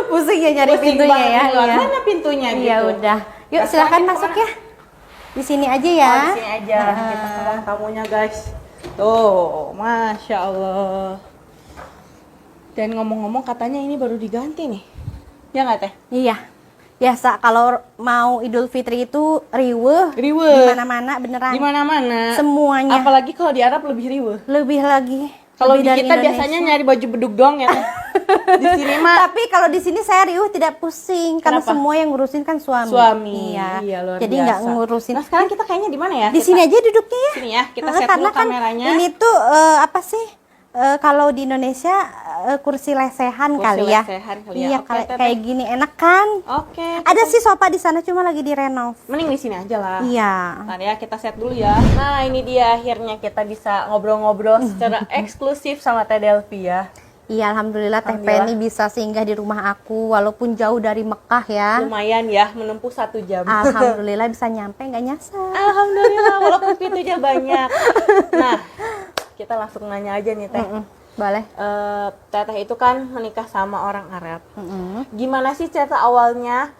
Pusing ya nyari Pusing pintunya banget ya. di luar. Iya. Mana pintunya Iya gitu. udah. Yuk Nah, silakan sekarang masuk kita ya. Di sini aja ya. Oh, di sini aja. Kita ke ruang tamunya, guys. Tuh, Masya Allah. Dan ngomong-ngomong katanya ini baru diganti nih. Ya nggak Teh? Iya. Biasa kalau mau Idul Fitri itu riweuh. Riweuh. Di mana-mana beneran. Di mana-mana. Semuanya. Apalagi kalau di Arab lebih riweuh. Lebih lagi. Kalau lebih di dari kita Indonesia. biasanya nyari baju bedug doang ya Teh. Di sini mah Tapi kalau di sini saya riuh tidak pusing karena Kenapa? semua yang ngurusin kan suami. suami. Iya. Luar Jadi biasa. nggak ngurusin. Nah, sekarang kita kayaknya di mana ya? Di sini aja duduknya ya. Sini ya, kita set Karena dulu kameranya. Kan ini tuh apa sih? Kalau di Indonesia kursi lesehan Kursi kali ya. lesehan kali ya. Iya, Oke, Teteh. kayak gini enak kan? Oke. Ada sih sofa di sana cuma lagi direnov. Mending di sini aja lah. Iya. Ntar ya kita set dulu ya. Nah ini dia akhirnya kita bisa ngobrol-ngobrol secara eksklusif sama Teh Delvi ya. Iya, alhamdulillah Teh Alhamdulillah. Penny bisa singgah di rumah aku walaupun jauh dari Mekah ya. Lumayan ya menempuh 1 jam. Alhamdulillah bisa nyampe nggak nyasar. Alhamdulillah walaupun pintunya banyak. Nah kita langsung nanya aja nih Teh. Boleh. Teteh itu kan menikah sama orang Arab. Mm-mm. Gimana sih cerita awalnya?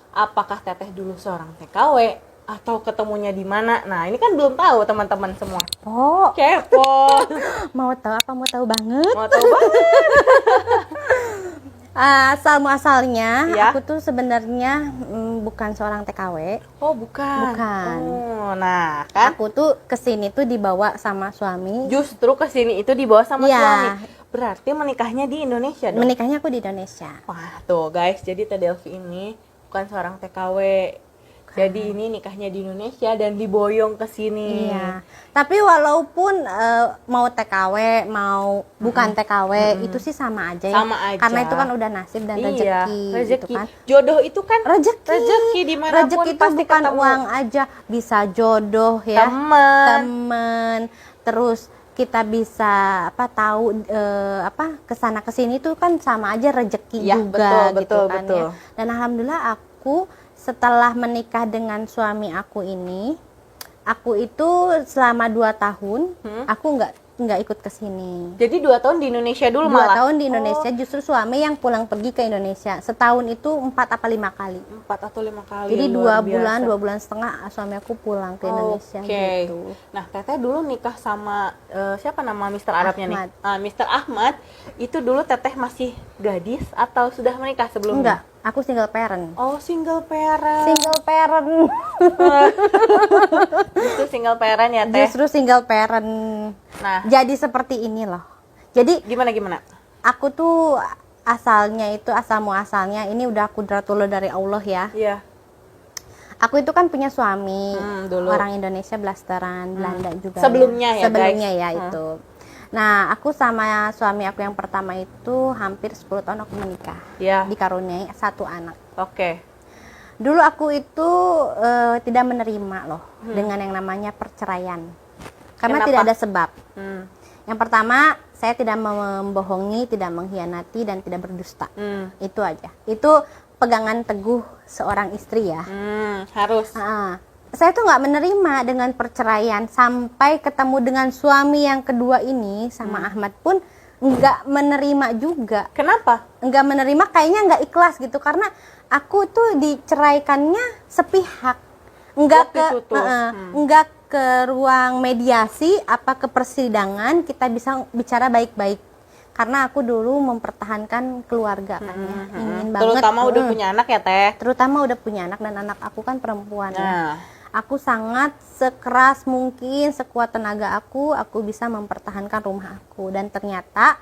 Apakah Teteh dulu seorang TKW atau ketemunya di mana? Nah ini kan belum tahu teman-teman semua. Oh, Kepo. mau tahu apa? Mau tahu banget? Mau tahu banget? Asal muasalnya, Ya. aku tuh sebenarnya bukan seorang TKW. Oh bukan. Bukan. Oh, nah kan Aku tuh kesini tuh dibawa sama suami. justru kesini itu dibawa sama Iya. suami. Berarti menikahnya di Indonesia dong? Menikahnya aku di Indonesia. Wah tuh guys, jadi Teh Delvi ini bukan seorang TKW. Jadi ini nikahnya di Indonesia dan diboyong ke sini. Iya. Tapi walaupun mau TKW, mau bukan TKW, itu sih sama aja ya. Sama aja. Karena itu kan udah nasib dan Iya, rezeki, gitu rezeki. kan. Jodoh itu kan Rezeki. Rezeki dimanapun Rezeki itu pasti bukan ketemu. uang aja, bisa jodoh ya. Temen. Terus kita bisa tahu kesana kesini tuh kan sama aja rezeki Ya, juga betul, gitu betul, kan betul. ya. Dan alhamdulillah aku setelah menikah dengan suami aku ini, aku itu selama 2 tahun aku nggak ikut ke sini. Jadi 2 tahun di Indonesia dulu 2 malah. tahun di Indonesia, justru suami yang pulang pergi ke Indonesia. Setahun itu 4 apa 5 kali. 4 atau 5 kali. Jadi luar 2 bulan, biasa. 2,5 bulan suami aku pulang ke Indonesia Oke. gitu. Nah, Teteh dulu nikah sama siapa nama Mr. Arabnya Ahmad. nih? Mr. Ahmad. Itu dulu Teteh masih gadis atau sudah menikah sebelumnya? Enggak, aku single parent. Oh, single parent. Single parent. Justru single parent ya, Teh. Justru single parent. Nah, Jadi seperti ini loh. Jadi gimana? aku tuh asalnya itu asal muasalnya ini udah kudratullah dari Allah ya. Iya. Aku itu kan punya suami Dulu. orang Indonesia blasteran, Belanda juga. Sebelumnya ya, Sebelumnya guys. ya itu. Nah, aku sama suami aku yang pertama itu hampir 10 tahun aku menikah. Iya. Dikaruniai 1 anak. Oke. Dulu aku itu tidak menerima loh dengan yang namanya perceraian. Karena Kenapa? tidak ada sebab. Hmm. Yang pertama, saya tidak membohongi, tidak mengkhianati, dan tidak berdusta. Itu aja. Itu pegangan teguh seorang istri ya. Harus. Saya tuh nggak menerima dengan perceraian sampai ketemu dengan suami yang kedua ini sama Ahmad pun nggak menerima juga. Kenapa? Nggak menerima, kayaknya nggak ikhlas gitu karena aku tuh diceraikannya sepihak. Nggak Waktu ke itu tuh. nggak ke ruang mediasi apa ke persidangan kita bisa bicara baik-baik. Karena aku dulu mempertahankan keluarga kan ya. Ingin banget. Terutama udah punya anak ya, Teh. Terutama udah punya anak dan anak aku kan perempuan ya. Nah, Aku sangat sekeras mungkin, sekuat tenaga aku bisa mempertahankan rumah aku. Dan ternyata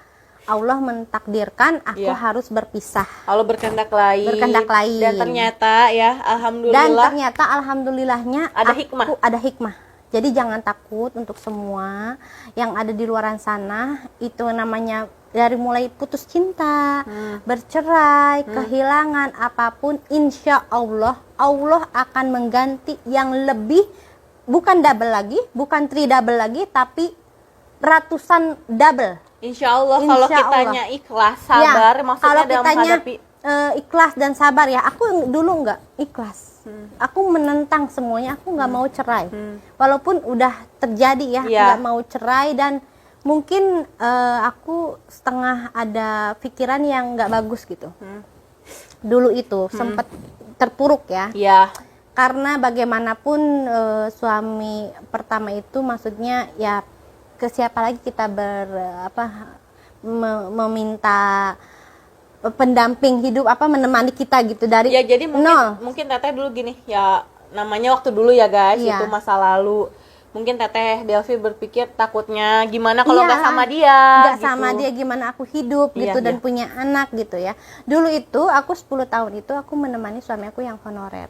Allah mentakdirkan aku Iya. harus berpisah. kalau berkehendak lain. Berkehendak lain. Dan ternyata ya, Dan alhamdulillah ternyata alhamdulillahnya Ada hikmah. Ada hikmah. Jadi jangan takut untuk semua yang ada di luaran sana. Itu namanya dari mulai putus cinta, bercerai, kehilangan apapun, insya Allah akan mengganti yang lebih, bukan double lagi, bukan 3 double lagi, tapi ratusan double. Insya Allah kalau Insya kitanya Allah. ikhlas, sabar, Ya, maksudnya kalau dalam kitanya menghadapi ikhlas dan sabar ya. Aku dulu nggak ikhlas. Aku menentang semuanya. Aku nggak mau cerai. Walaupun udah terjadi ya, Iya. nggak mau cerai dan mungkin aku setengah ada pikiran yang nggak bagus gitu. dulu itu sempat terpuruk ya. Iya. Karena bagaimanapun suami pertama itu maksudnya ya ke siapa lagi kita meminta pendamping hidup menemani kita gitu dari Ya jadi nol. mungkin Teteh dulu gini ya, namanya waktu dulu ya guys, Iya. itu masa lalu. Mungkin Teteh Delvi berpikir takutnya gimana kalau Iya, nggak sama dia nggak gitu. sama dia gimana aku hidup Iya, gitu dan iya. punya anak gitu ya. Dulu itu aku 10 tahun itu aku menemani suami aku yang honorer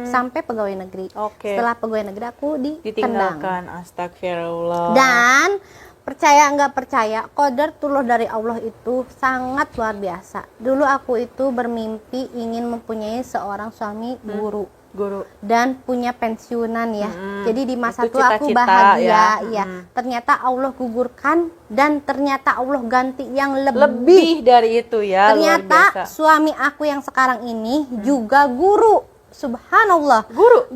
sampai pegawai negeri. Oke. Setelah pegawai negeri aku ditendang. Ditinggalkan, astagfirullah. Dan percaya nggak percaya, qadarullah dari Allah itu sangat luar biasa. Dulu aku itu bermimpi ingin mempunyai seorang suami guru dan punya pensiunan ya. Jadi di masa Itu itu aku cita-cita bahagia ya. Ternyata Allah gugurkan dan ternyata Allah ganti yang Lebih dari itu ya, luar biasa. Ternyata suami aku yang sekarang ini juga guru. Subhanallah. Guru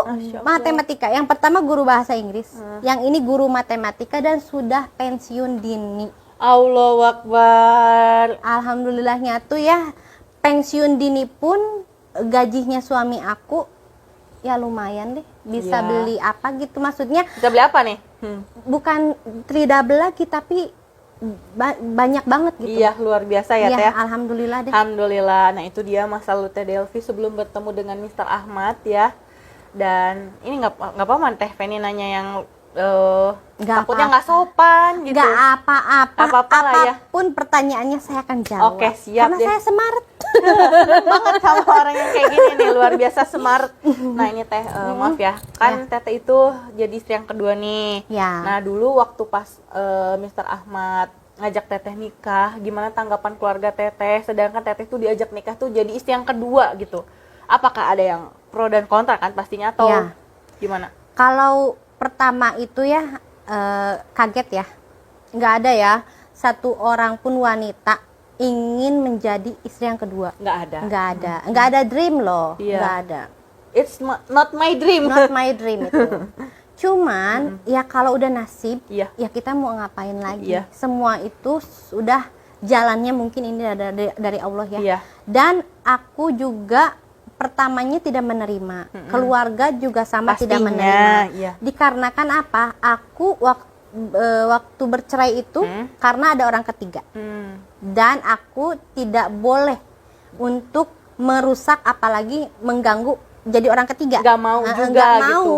Masya Allah. matematika. Yang pertama guru bahasa Inggris. Yang ini guru matematika dan sudah pensiun dini. Allahu Akbar. Alhamdulillahnya tuh ya, pensiun dini pun gajinya suami aku ya lumayan deh. Bisa Ya. beli apa gitu, maksudnya Kita beli apa nih? bukan tridouble lagi tapi banyak banget gitu. Iya, luar biasa ya, Iya, Teh. alhamdulillah deh. Alhamdulillah. Nah, itu dia masa lalu Teh Delvi sebelum bertemu dengan Mr. Ahmad ya. Dan ini nggak apa-apa Teh Feni nanya yang Nggak takutnya apa-apa. nggak sopan gitu. Nggak apa-apa, Nggak apa-apa lah ya. apapun pertanyaannya saya akan jawab. Oke, siap Karena deh. saya smart. Banget sama orang yang kayak gini nih, luar biasa smart. Nah, ini Teh maaf ya. Kan Teteh itu jadi istri yang kedua nih. Ya. Nah, dulu waktu pas Mr. Ahmad ngajak Teteh nikah, gimana tanggapan keluarga Teteh? Sedangkan Teteh tuh diajak nikah tuh jadi istri yang kedua gitu. Apakah ada yang pro dan kontra kan pastinya atau Ya. gimana? Kalau pertama itu ya kaget ya, nggak ada ya satu orang pun wanita ingin menjadi istri yang kedua. Nggak ada. Nggak ada dream loh. Iya. Nggak ada. It's not my dream. Not my dream itu. Cuman ya kalau udah nasib, Iya. ya kita mau ngapain lagi? Iya. Semua itu sudah jalannya mungkin ini dari Allah ya. Iya. Dan aku juga pertamanya tidak menerima, keluarga juga sama tidak Pastinya, menerima. iya. Dikarenakan apa? Aku waktu bercerai itu karena ada orang ketiga. Dan aku tidak boleh untuk merusak apalagi mengganggu jadi orang ketiga. Nggak mau juga nggak gitu. mau.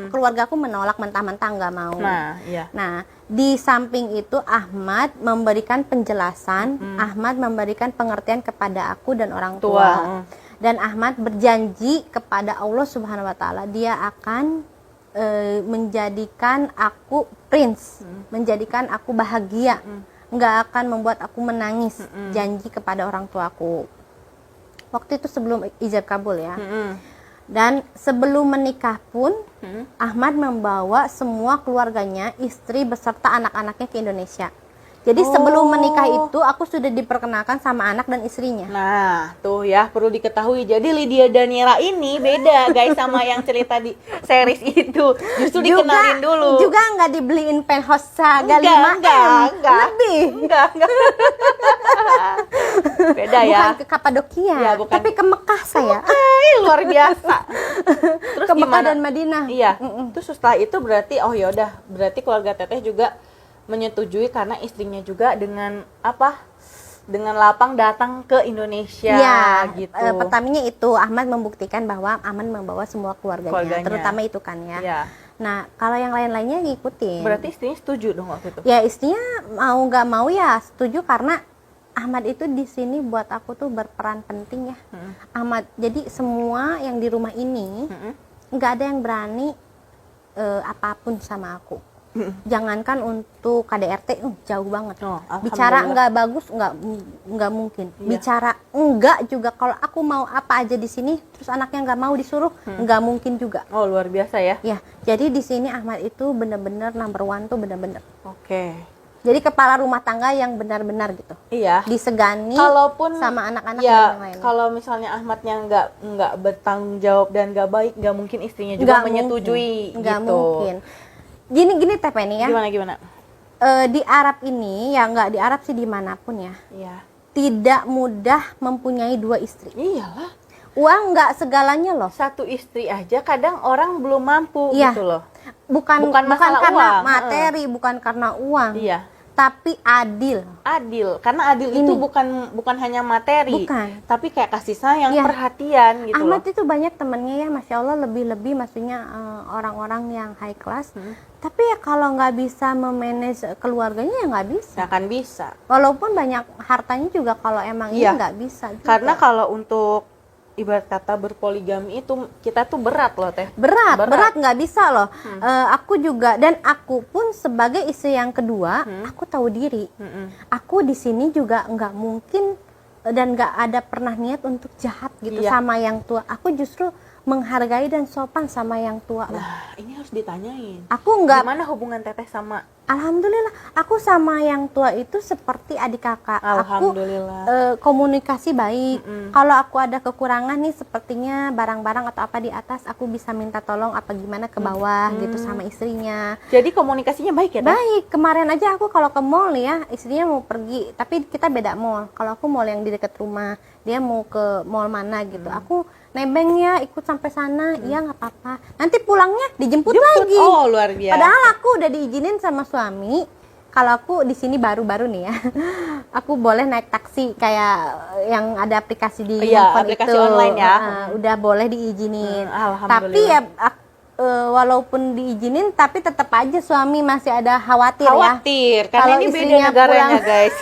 Keluarga aku menolak mentah-mentah nggak mau. Nah, iya. Nah, di samping itu Ahmad memberikan penjelasan, Ahmad memberikan pengertian kepada aku dan orang tua. Dan Ahmad berjanji kepada Allah Subhanahu wa taala dia akan menjadikan aku prince, menjadikan aku bahagia. Nggak akan membuat aku menangis. Janji kepada orang tuaku. Waktu itu sebelum ijab kabul ya. Dan sebelum menikah pun Ahmad membawa semua keluarganya, istri beserta anak-anaknya ke Indonesia. Jadi sebelum menikah itu aku sudah diperkenalkan sama anak dan istrinya. Nah, tuh ya perlu diketahui. Jadi Lydia Daniela ini beda guys sama yang cerita di series itu. Justru dikenalin dulu. Juga nggak dibeliin penthouse harga 5 enggak. lebih. Enggak. Beda ya. Bukan ke Kapadokia, Ya, bukan. tapi ke Mekah saya. Luar biasa. Terus Ke Mekah gimana? dan Madinah. Iya. Terus setelah itu berarti oh ya udah, berarti keluarga Teteh juga menyetujui karena istrinya juga dengan apa? Dengan lapang datang ke Indonesia Ya, gitu. pertamanya itu Ahmad membuktikan bahwa Ahmad membawa semua keluarganya. Terutama itu kan ya. Iya. Nah, kalau yang lain-lainnya ngikutin. Berarti istrinya setuju dong waktu itu. Ya istrinya mau nggak mau ya setuju karena Ahmad itu di sini buat aku tuh berperan penting ya. Ahmad, jadi semua yang di rumah ini nggak ada yang berani apapun sama aku. Jangankan untuk KDRT jauh banget. Oh, Bicara alhamdulillah. nggak bagus nggak mungkin. Iya. Bicara enggak juga kalau aku mau apa aja di sini terus anaknya nggak mau disuruh nggak mungkin juga. Oh, luar biasa ya. Ya, jadi di sini Ahmad itu bener-bener number one tuh bener-bener. Oke. Jadi kepala rumah tangga yang benar-benar gitu. Iya. Disegani Kalaupun sama anak-anak ya, dan yang lainnya. kalau misalnya Ahmadnya nggak bertanggung jawab dan nggak baik, nggak mungkin istrinya juga Nggak menyetujui nggak gitu. mungkin. Gini Teh Penny ya. Gimana? Di Arab ini ya nggak di Arab sih dimanapun ya. Iya. tidak mudah mempunyai 2 istri. Iyalah. Uang nggak segalanya loh. Satu istri aja kadang orang belum mampu Iya. gitu loh. Bukan masalah karena uang. materi, bukan karena uang. Iya. Tapi adil. Adil, karena adil itu bukan hanya materi, Bukan. tapi kayak kasih sayang, Iya. perhatian gitu Ahmad loh. itu banyak temennya ya, masya Allah lebih-lebih, maksudnya orang-orang yang high class. Tapi ya kalau nggak bisa memanage keluarganya ya nggak bisa. Nggak akan bisa. Walaupun banyak hartanya juga kalau emang Iya. ini nggak bisa. juga. Karena kalau untuk ibarat kata berpoligami itu kita tuh berat loh teh. berat nggak bisa loh. Aku juga, dan aku pun sebagai istri yang kedua, aku tahu diri. Aku di sini juga nggak mungkin dan nggak ada pernah niat untuk jahat gitu Iya. sama yang tua. Aku justru menghargai dan sopan sama yang tua lah. Nah, ini harus ditanyain. Aku nggak, Gimana hubungan teteh sama? alhamdulillah, aku sama yang tua itu seperti adik kakak. Alhamdulillah. Aku komunikasi baik. Kalau aku ada kekurangan nih, sepertinya barang-barang atau apa di atas, aku bisa minta tolong apa gimana ke bawah gitu sama istrinya. Jadi komunikasinya baik ya teh? Baik, kemarin aja aku kalau ke mall nih ya, istrinya mau pergi, tapi kita beda mall. Kalau aku mall yang di dekat rumah, dia mau ke mall mana gitu. Aku nebeng ya, ikut sampai sana, iya nggak apa-apa. Nanti pulangnya dijemput lagi. Oh, luar biasa. Padahal aku udah diizinin sama suami. Kalau aku di sini baru-baru nih ya, aku boleh naik taksi kayak yang ada aplikasi di Iya, handphone aplikasi itu. online ya. Udah boleh diizinin. Alhamdulillah. Tapi ya walaupun diizinin, tapi tetap aja suami masih ada khawatir, Khawatir, karena Kalau ini beda istrinya negaranya pulang- guys.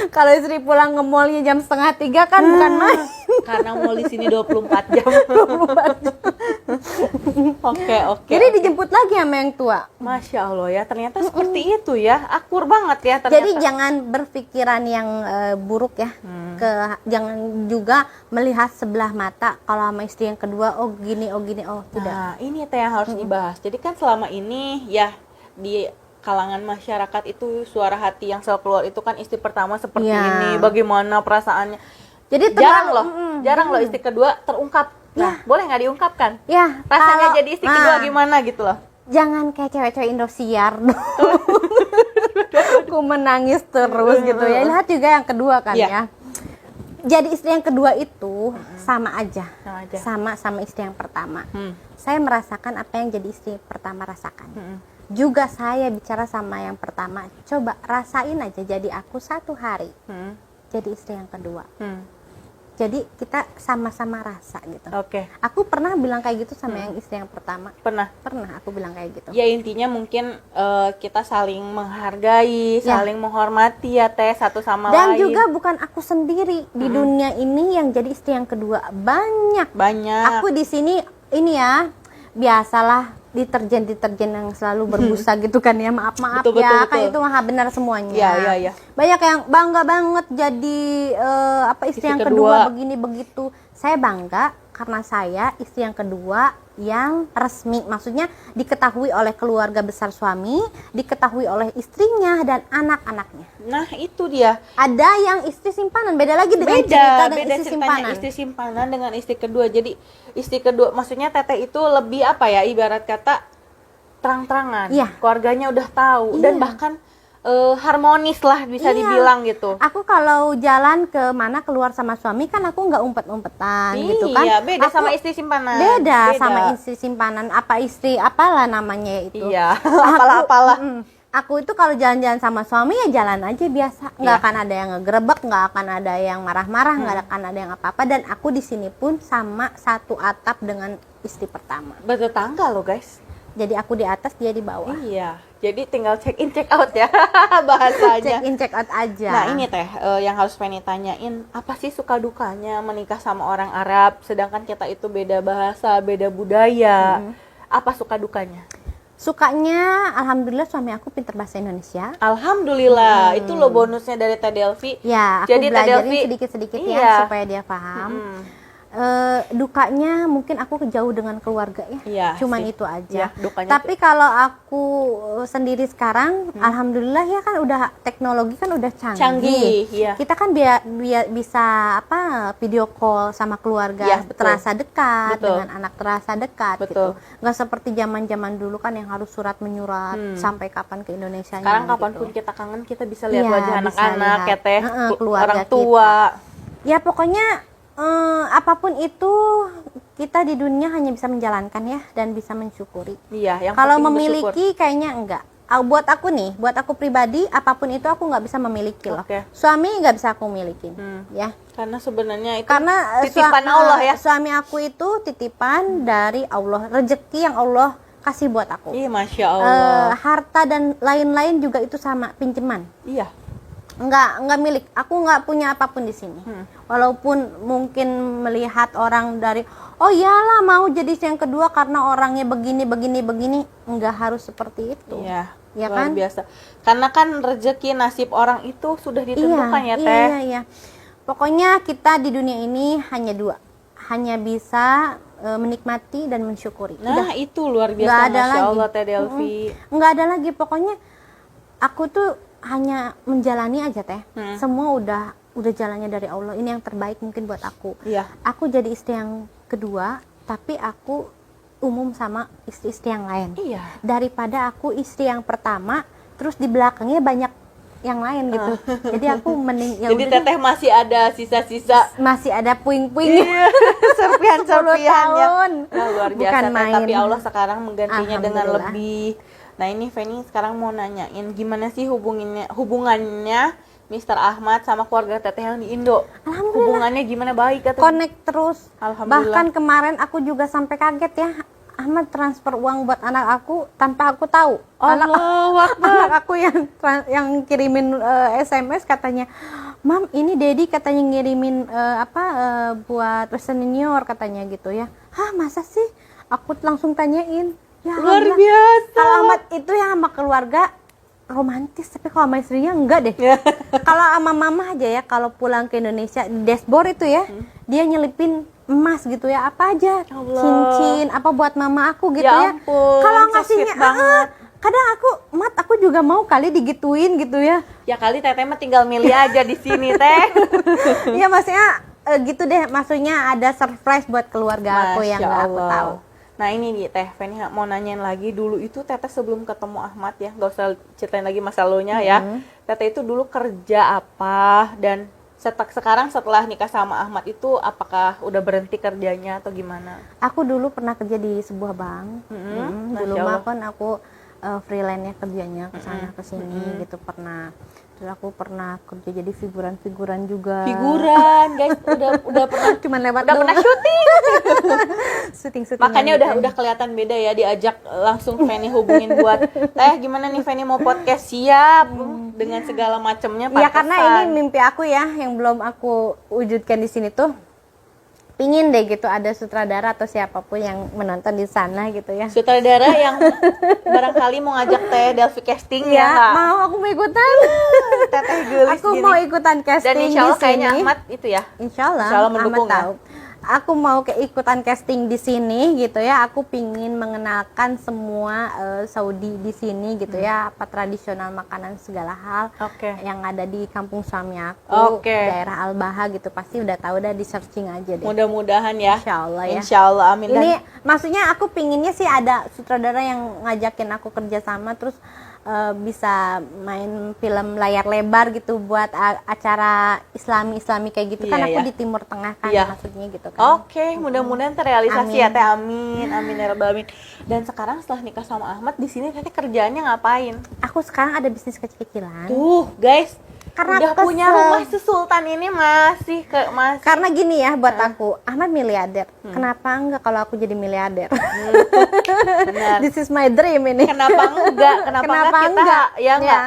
Kalau istri pulang ke mallnya jam 2:30 kan bukan main. Karena mall di sini 24 jam. Oke. Jadi dijemput lagi sama yang tua. Masya Allah ya, ternyata seperti itu ya, akur banget ya ternyata. Jadi jangan berpikiran yang buruk ya. Jangan juga melihat sebelah mata kalau sama istri yang kedua, oh gini, oh tidak. Nah, ini teh yang harus dibahas. Jadi kan selama ini ya di kalangan masyarakat itu suara hati yang selalu keluar itu kan istri pertama seperti Iya. ini, bagaimana perasaannya. Jadi Jarang loh istri kedua terungkap. Nah, boleh nggak diungkapkan? Ya, Rasanya kalau- jadi istri kedua gimana gitu loh. Jangan kayak cewek-cewek Indosiar dong. Aku menangis terus gitu ya. Lihat juga yang kedua kan Iya. ya. Jadi istri yang kedua itu sama aja. Sama aja. Sama istri yang pertama. Hmm. Saya merasakan apa yang jadi istri pertama rasakan. Juga saya bicara sama yang pertama, coba rasain aja jadi aku 1 hari jadi istri yang kedua. Jadi kita sama-sama rasa gitu. Oke. Aku pernah bilang kayak gitu sama yang istri yang pertama. Pernah. Aku bilang kayak gitu. Ya intinya mungkin kita saling menghargai, Ya. saling menghormati ya teh satu sama Dan lain. juga bukan aku sendiri di dunia ini yang jadi istri yang kedua, banyak. Banyak. Aku di sini ini ya, biasalah deterjen yang selalu berbusa gitu kan ya, maaf Betul, ya, betul, kan betul. itu maha benar semuanya. Iya. Banyak yang bangga banget jadi istri yang kedua begini begitu. Saya bangga karena saya istri yang kedua yang resmi, maksudnya diketahui oleh keluarga besar suami, diketahui oleh istrinya dan anak-anaknya. Nah, itu dia. Ada yang istri simpanan, beda lagi dengan cerita dengan Beda istri ceritanya simpanan. istri simpanan dengan istri kedua. Jadi istri kedua maksudnya teteh itu lebih apa ya, ibarat kata terang-terangan. Iya. Keluarganya udah tahu dan Iya. bahkan harmonis lah bisa Iya. dibilang gitu. Aku kalau jalan ke mana keluar sama suami kan aku nggak umpet-umpetan gitu kan. Iya, beda Aku sama istri simpanan. Beda sama istri simpanan, apa istri apalah namanya itu. Iya, apalah-apalah. Aku itu kalau jalan-jalan sama suami ya jalan aja biasa, nggak Iya. akan ada yang ngegerebek, nggak akan ada yang marah-marah, nggak akan ada yang apa-apa. Dan aku di sini pun sama satu atap dengan istri pertama. Bertetangga loh guys. Jadi aku di atas, dia di bawah. Iya, jadi tinggal check in check out ya bahasanya. Check in check out aja. Nah ini teh yang harus Penny tanyain, apa sih suka dukanya menikah sama orang Arab, sedangkan kita itu beda bahasa, beda budaya. Apa suka dukanya? Sukanya, alhamdulillah suami aku pintar bahasa Indonesia. Alhamdulillah, itu loh bonusnya dari Teh Delvi. Ya, aku Jadi Teh belajarin Delvi- sedikit-sedikit iya. ya supaya dia paham. Dukanya mungkin aku jauh dengan keluarga ya. Iya Cuman sih. itu aja. Ya, dukanya Tapi kalau aku sendiri sekarang, alhamdulillah ya kan udah teknologi kan udah canggih, iya. Kita kan bisa video call sama keluarga, Iya, betul. terasa dekat, Betul. dengan anak terasa dekat Betul. gitu. Nggak seperti zaman-zaman dulu kan yang harus surat menyurat sampai kapan ke Indonesia. Sekarang kapanpun kita kangen kita bisa lihat Iya, wajah bisa anak-anak ya lihat. teh, Keluarga orang tua. Ya pokoknya apapun itu kita di dunia hanya bisa menjalankan ya dan bisa mensyukuri. Iya, yang Kalau penting memiliki bersyukur. kayaknya enggak. Buat aku pribadi apapun itu aku nggak bisa memiliki loh. Oke. Suami nggak bisa aku milikin, ya. Karena sebenarnya itu Karena titipan Allah ya. Suami aku itu titipan dari Allah, rezeki yang Allah kasih buat aku. Iya, Masya Allah. Harta dan lain-lain juga itu sama pinjaman. Iya. Nggak milik, aku nggak punya apapun di sini. Walaupun mungkin melihat orang dari oh iyalah mau jadi yang kedua karena orangnya begini nggak harus seperti itu. Iya. Ya Luar kan? biasa. Karena kan rezeki nasib orang itu sudah ditentukan ya teh. Iya. Pokoknya kita di dunia ini hanya dua, hanya bisa menikmati dan mensyukuri. Nah, itu luar biasa. Nggak ada Masya lagi. Allah teh Delvi. Nggak ada lagi, pokoknya aku tuh hanya menjalani aja teh. Semua udah jalannya dari Allah. Ini yang terbaik mungkin buat aku. Iya. Aku jadi istri yang kedua, tapi aku umum sama istri-istri yang lain. Iya. Daripada aku istri yang pertama, terus di belakangnya banyak yang lain gitu. Jadi aku mending ya Jadi udah deh, teteh masih ada sisa-sisa masih ada puing-puing. serpian-serpian ya. tahun. Nah, luar biasa Bukan teh. main. Tapi Allah sekarang menggantinya dengan Alhamdulillah. lebih. Nah, ini Feni sekarang mau nanyain gimana sih hubungannya Mr. Ahmad sama keluarga teteh yang di Indo. Alhamdulillah. Hubungannya gimana, baik atau Connect terus. Alhamdulillah. Bahkan kemarin aku juga sampai kaget ya. Ahmad transfer uang buat anak aku tanpa aku tahu. Allahu Akbar. Anak aku yang kirimin SMS katanya, "Mam, ini Dedi katanya ngirimin buat senior katanya gitu ya." Hah, masa sih? Aku langsung tanyain. Ya, Luar alhamdulillah. biasa. Kalau Ahmad itu yang sama keluarga romantis, tapi kalau sama istrinya enggak deh. Kalau sama mama aja ya, kalau pulang ke Indonesia di dashboard itu ya, dia nyelipin emas gitu ya, apa aja, Allah. cincin, apa buat mama aku gitu Ya ya. ampun, Kalau so ngasihnya, sweet banget. kadang aku juga mau kali digituin gitu ya. Ya kali teteh mah tinggal milih aja di sini teh. Ya maksudnya gitu deh, maksudnya ada surprise buat keluarga aku yang Masya nggak aku Allah. tahu. Nah ini nih Teh Feni mau nanyain lagi, dulu itu Teteh sebelum ketemu Ahmad ya, gak usah ceritain lagi masa lalunya ya. Teteh itu dulu kerja apa, dan sekarang setelah nikah sama Ahmad itu apakah udah berhenti kerjanya atau gimana? Aku dulu pernah kerja di sebuah bank. Dulu Masya mah Allah. kan aku freelance-nya kerjanya ke sana ke sini gitu pernah. Terus aku pernah kerja jadi figuran juga. Figuran guys, udah pernah Cuman lewat udah pernah doang. syuting. syuting. Makanya udah kelihatan beda ya, diajak langsung Feni hubungin buat Teh gimana nih Feni mau podcast, siap dengan segala macamnya. Iya, karena ini mimpi aku ya yang belum aku wujudkan di sini tuh. Pingin deh gitu ada sutradara atau siapapun yang menonton di sana gitu ya. sutradara yang barangkali mau ngajak Teh Delvi casting ya, Ya, Kak? mau aku mau ikutan. Teteh gelis Aku gini. mau ikutan Dan casting insya Allah di sini. kayaknya Ahmad itu ya. Insya Allah mendukung Ahmad tahu. Aku mau keikutan casting di sini gitu ya. Aku pingin mengenalkan semua Saudi di sini gitu ya, apa tradisional makanan segala hal Oke. yang ada di kampung suami aku, Oke. daerah Al-Baha gitu, pasti udah tahu, udah di searching aja deh. Mudah-mudahan ya. Insya Allah ya. Insya Allah, amin. Ini maksudnya aku pinginnya sih ada sutradara yang ngajakin aku kerja sama, terus bisa main film layar lebar gitu buat acara Islami kayak gitu. Iya, Kan aku iya. di Timur Tengah kan, Iya. maksudnya gitu kan. Oke, mudah-mudahan terrealisasi Amin. ya Teh. Amin, amin ya rabbal alamin. Dan sekarang setelah nikah sama Ahmad, di sini Teteh kerjaannya ngapain? Aku sekarang ada bisnis kecil-kecilan. Tuh, guys. Karena udah aku punya kesel. rumah sesultan ini masih Karena gini ya buat aku, Ahmad miliarder. Kenapa enggak kalau aku jadi miliarder? benar. This is my dream ini. Kenapa enggak? Kenapa enggak kita ya enggak?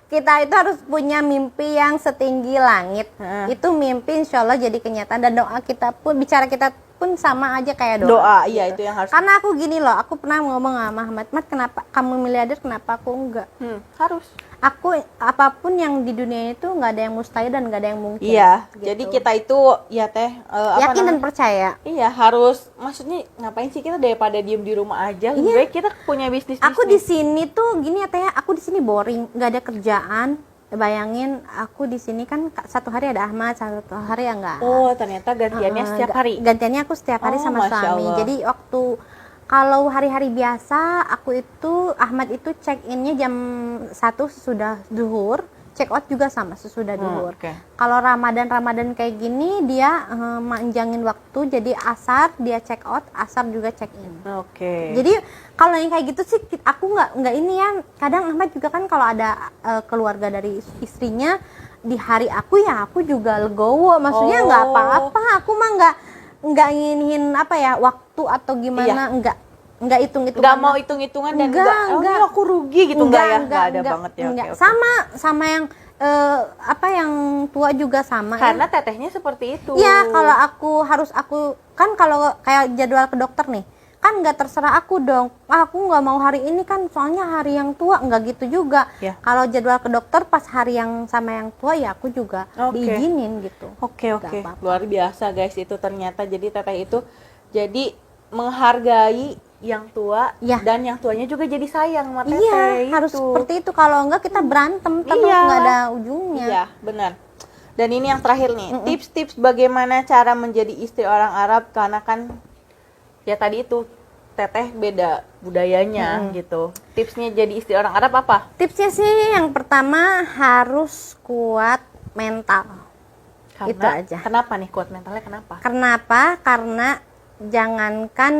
Kita itu harus punya mimpi yang setinggi langit. Itu mimpi insya Allah jadi kenyataan, dan doa kita pun, bicara kita pun sama aja kayak doa. Doa, iya itu yang harus. Karena aku gini loh, aku pernah ngomong sama Ahmad, "Mat, kenapa kamu miliarder, kenapa aku enggak?" Harus. aku apapun yang di dunia itu nggak ada yang mustahil dan nggak ada yang mungkin. Iya, gitu. jadi kita itu ya teh Yakin dan percaya. Iya, harus, maksudnya ngapain sih kita daripada diem di rumah aja, lebih baik kita punya bisnis. Aku di sini tuh gini ya teh, aku di sini boring, nggak ada kerjaan. Bayangin aku di sini kan satu hari ada Ahmad, satu hari ya enggak. Oh, ternyata gantiannya setiap hari. Gantiannya aku setiap hari Oh, sama Masya suami. Allah. Jadi waktu kalau hari-hari biasa aku itu Ahmad itu check innya jam 1 sesudah zuhur, check out juga sama sesudah zuhur. Oke. Kalau Ramadan kayak gini dia manjangin waktu, jadi asar dia check out, asar juga check in. Oke. Jadi kalau yang kayak gitu sih aku nggak ini ya. Kadang Ahmad juga kan kalau ada keluarga dari istrinya di hari aku ya aku juga legowo. Maksudnya nggak apa-apa. Aku mah nggak nginiin apa ya waktu atau gimana, nggak hitung-hitungan. Nggak mau hitung-hitungan dan enggak aku rugi gitu, enggak ada banget ya. Enggak. Oke. Sama yang yang tua juga sama Karena ya. tetehnya seperti itu. Iya, kalau aku kan kalau kayak jadwal ke dokter nih, kan nggak terserah aku dong. Aku nggak mau hari ini kan soalnya hari yang tua, nggak gitu juga. Ya. Kalau jadwal ke dokter pas hari yang sama yang tua ya aku juga Oke. diizinin gitu. Oke. Nggak apa-apa. Luar biasa guys itu ternyata. Jadi teteh itu jadi menghargai yang tua Ya. dan yang tuanya juga jadi sayang sama teteh. Iya, harus itu. seperti itu. Kalau enggak kita berantem terus Iya. nggak ada ujungnya. Iya, benar. Dan ini yang terakhir nih, tips-tips bagaimana cara menjadi istri orang Arab, karena kan ya tadi itu teteh beda budayanya gitu. Tipsnya jadi istri orang Arab apa? Tipsnya sih yang pertama harus kuat mental. Karena, Itu aja. Kenapa nih kuat mentalnya, kenapa? Kenapa? Karena jangankan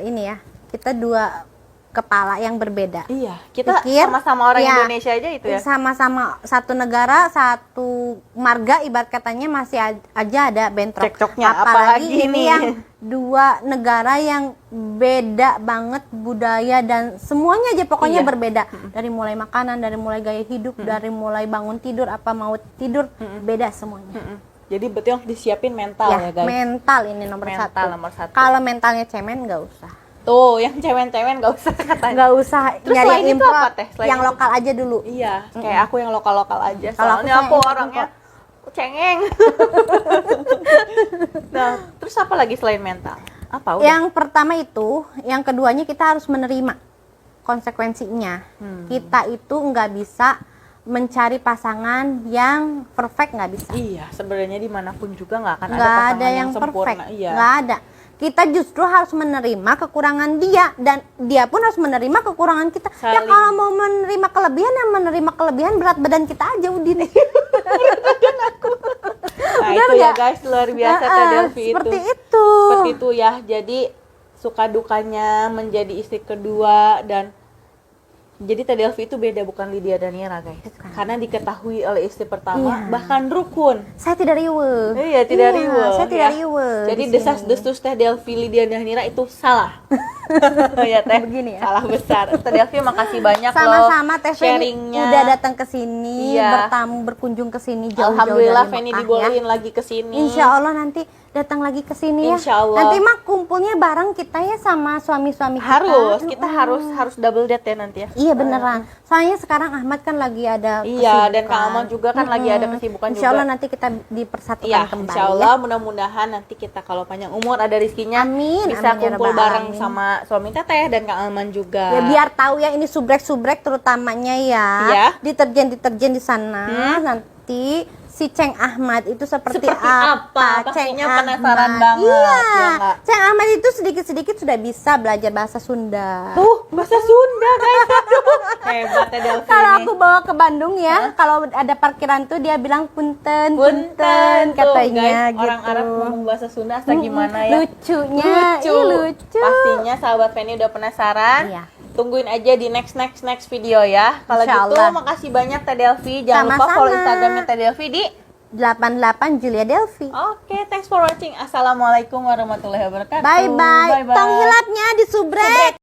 ini ya, kita dua kepala yang berbeda. Iya, kita Pikir, sama-sama orang ya, Indonesia aja itu ya. Sama-sama satu negara, satu marga, ibarat katanya masih aja ada bentrok. Cekcoknya, Apalagi apalagi ini nih. yang dua negara yang beda banget budaya dan semuanya aja pokoknya Iya. berbeda. Dari mulai makanan, dari mulai gaya hidup, dari mulai bangun tidur, apa mau tidur, beda semuanya. Jadi betul disiapin mental ya, guys. Mental ini nomor Mental satu. nomor satu. Kalau mentalnya cemen nggak usah. Tuh, yang cemen-cemen gak usah katanya. Nggak usah Terus nyari selain itu impor, apa, Teh? Selain yang itu? lokal aja dulu. Iya, kayak aku yang lokal-lokal aja. Kalau aku Soalnya aku sayang orangnya cengeng. Nah, terus apa lagi selain mental? Apa? Udah. Yang pertama itu, yang keduanya kita harus menerima konsekuensinya. Kita itu nggak bisa mencari pasangan yang perfect, nggak bisa. Iya, sebenarnya dimanapun juga nggak akan ada Nggak pasangan ada yang sempurna. perfect, Iya. nggak ada. Kita justru harus menerima kekurangan dia dan dia pun harus menerima kekurangan kita. Ya Saling. kalau mau menerima kelebihan, ya menerima kelebihan berat badan kita aja Udin. Nah, Benar itu ya nggak? guys, luar biasa Teh Delvi itu. Seperti itu. Seperti itu ya. Jadi suka dukanya menjadi istri kedua, dan jadi Teh Delvi itu beda, bukan Lydia dan Nira guys. Bukan. Karena diketahui oleh istri pertama, Iya. bahkan rukun. Saya tidak riwe. Iya, tidak riwe. Saya tidak ya. riwe. Jadi di sini. desas-desus Teh Delvi, Lydia dan Nira itu salah. Ya Teh. Begini ya. Salah besar. Teh Delvi makasih banyak Sama-sama loh Teh Feni sharingnya. udah datang ke sini, Iya. berkunjung ke sini jauh-jauh Alhamdulillah dari Feni Mekah, dibolehin ya. lagi ke sini. Insya Allah nanti datang lagi ke sini ya. Insya Allah. Nanti mah kumpulnya bareng kita ya sama suami-suami kita. Harus, kita harus double date ya nanti ya. Iya beneran. Soalnya sekarang Ahmad kan lagi ada Iya, dan kesibukan. Kang Amal juga kan lagi ada kesibukan Insya Allah juga. nanti kita dipersatukan Iya, kembali insya Allah mudah-mudahan nanti kita kalau panjang umur ada rezekinya Amin, bisa amin ya kumpul Rabbal bareng alamin. sama suami Teteh dan Kang Alman juga. ya. Ya biar tahu ya ini subrek-subrek terutamanya ya. Iya. Deterjen-deterjen di sana. Nanti si Ceng Ahmad itu seperti apa? Ceng Pastinya penasaran Ahmad. banget, Iya. ya nggak? Ceng Ahmad itu sedikit-sedikit sudah bisa belajar bahasa Sunda. Tuh, bahasa Sunda guys. Hebat ya Delvi Kalau ini. aku bawa ke Bandung ya, kalau ada parkiran tuh dia bilang punten, Punten tuh, katanya guys, orang gitu. Arab ngomong bahasa Sunda asal gimana ya? Lucunya, lucu. Pastinya sahabat Feni udah penasaran. Iya. Tungguin aja di next video ya. Kalau Insya gitu Allah. makasih banyak Teh Delvi. Jangan lupa Sama-sama. follow Instagramnya Teh Delvi di 88 Julia Delvi. Oke, thanks for watching. Assalamualaikum warahmatullahi wabarakatuh. Bye bye. Tong hilapnya di subrek.